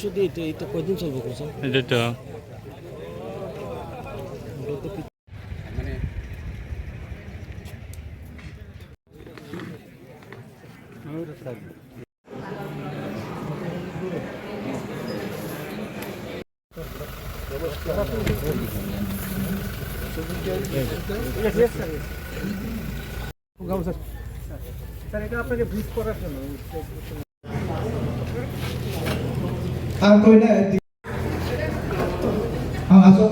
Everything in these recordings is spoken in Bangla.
শুধু এটা কয়দিন চলবে কোচ? এটা মানে স্যার এটা আপনাকে ব্রিফ করার জন্য ang koinay ang asok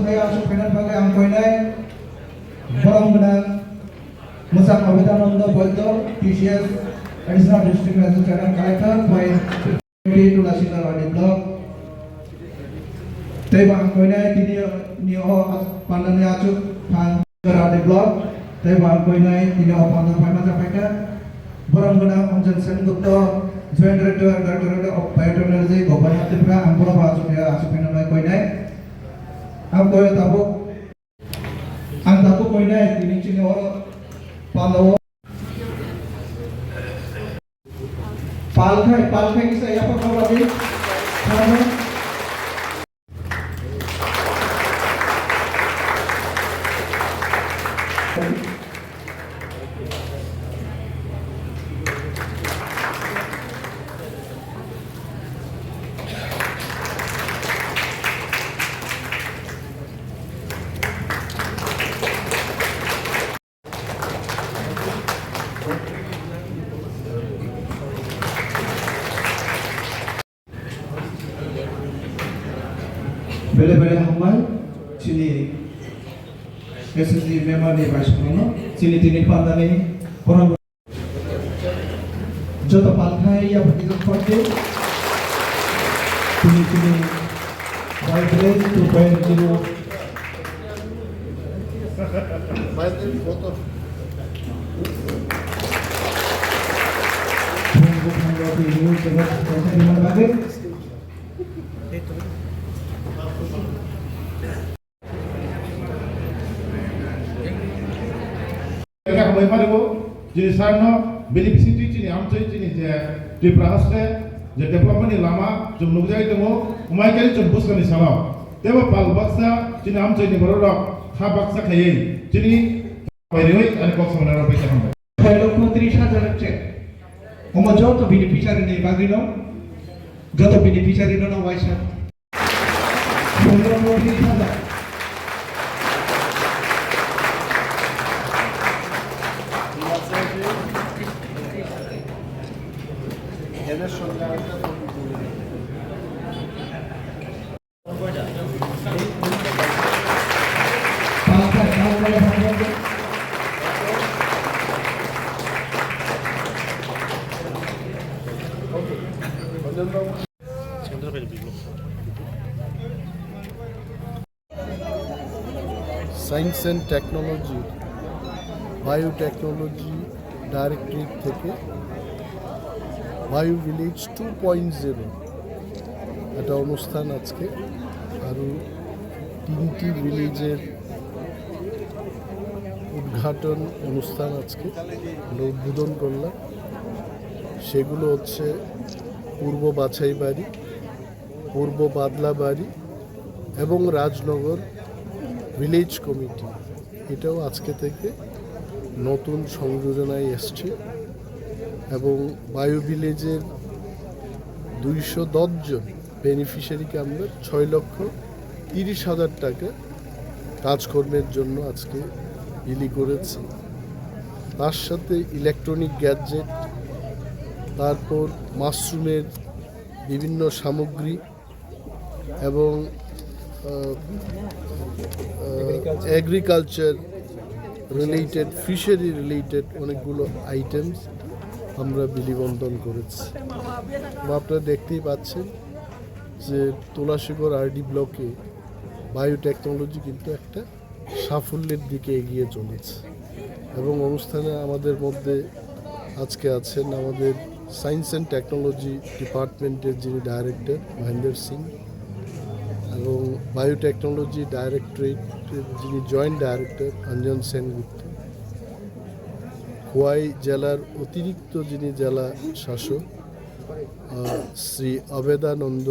pinagpagay ang koinay borong benang Musang Abhidananda Boydo PCS Additional District Magistrate Collector by to Lasina Rani Block Teba ang koinay tinio pandan acu pan Rani Block Teba ang koinay tinio pandan pamasa peka borong benang Onjan Sengupto Joint Director of Biotechnology Gopal Tripura Angkora Asuk Pinamai Koinai Ang Koyo Tabuk Ang Tabuk Koinai Ini Cini Oro Palawo Palkai Kisah Apa Kau lagi Kamu Bele-bele hamai sini SSG member ni Vice President sini tini pandani orang joto palkai ya bagi korte sini Vibrate 2.0 Vibrate foto terima kasih Kami maribu jadi sarno beneficiary cini amcai cini je Tripura haste je development ni lama jom nukjai temu umai kali jom bus kani salam teba pal baksa cini amcai ni berodok ha baksa kayai cini bayaroi ani kok sama nara baik sama. Kalau menteri saja cek, jauh tu beneficiary ni bagi no, jauh tu beneficiary no waisa. Kalau menteri saja. এদের সঙ্গে আরেকটা science and technology biotechnology directorate থেকে বায়ো ভিলেজ 2.0 একটা অনুষ্ঠান আজকে আরও 3টি ভিলেজের উদ্ঘাটন অনুষ্ঠান আজকে আমরা উদ্বোধন করলাম। সেগুলো হচ্ছে পূর্ব বাছাইবাড়ি, পূর্ব বাদলাবাড়ি এবং রাজনগর ভিলেজ কমিটি। এটাও আজকে থেকে নতুন সংযোজনায় এসছে এবং বায়ো ভিলেজের 210 জন বেনিফিশিয়ারিকে আমরা 6,30,000 টাকা কাজকর্মের জন্য আজকে বিলি করেছি। তার সাথে ইলেকট্রনিক গ্যাজেট, তারপর মাশরুমের বিভিন্ন সামগ্রী এবং এগ্রিকালচার রিলেটেড, ফিশারি রিলেটেড অনেকগুলো আইটেমস আমরা বিলিবন্টন করেছি। আপনারা দেখতেই পাচ্ছেন যে তুলাশিগড় আরডি ব্লকে বায়োটেকনোলজি কিন্তু একটা সাফল্যের দিকে এগিয়ে চলেছে এবং অনুষ্ঠানে আমাদের মধ্যে আজকে আছেন আমাদের সায়েন্স অ্যান্ড টেকনোলজি ডিপার্টমেন্টের যিনি ডাইরেক্টর মহেন্দ্র সিং এবং বায়োটেকনোলজি ডাইরেক্টরেটের যিনি জয়েন্ট ডাইরেক্টর অঞ্জন সেনগুপ্ত, খোয়াই জেলার অতিরিক্ত যিনি জেলা শাসক শ্রী অবেদানন্দ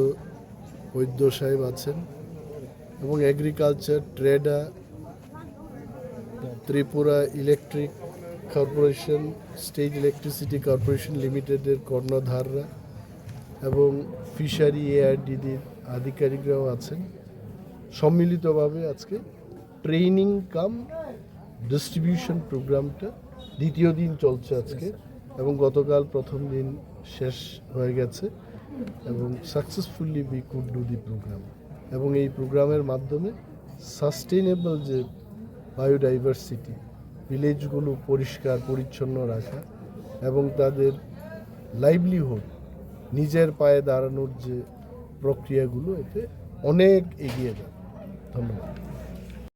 বৈদ্য সাহেব আছেন এবং এগ্রিকালচার, ট্রেডা, Tripura electric corporation, state electricity corporation লিমিটেডের কর্ণধাররা এবং ফিশারি এআরডিডির আধিকারিকরাও আছেন। সম্মিলিতভাবে আজকে ট্রেনিং কাম ডিস্ট্রিবিউশন প্রোগ্রামটা দ্বিতীয় দিন চলছে আজকে, এবং গতকাল প্রথম দিন শেষ হয়ে গেছে এবং successfully we could do the program. এবং এই প্রোগ্রামের মাধ্যমে সাস্টেনেবল যে বায়োডাইভার্সিটি, ভিলেজগুলো পরিষ্কার পরিচ্ছন্ন রাখা এবং তাদের লাইভলিহুড, নিজের পায়ে দাঁড়ানোর যে প্রক্রিয়াগুলো, এতে অনেক এগিয়ে যাবে। ধন্যবাদ।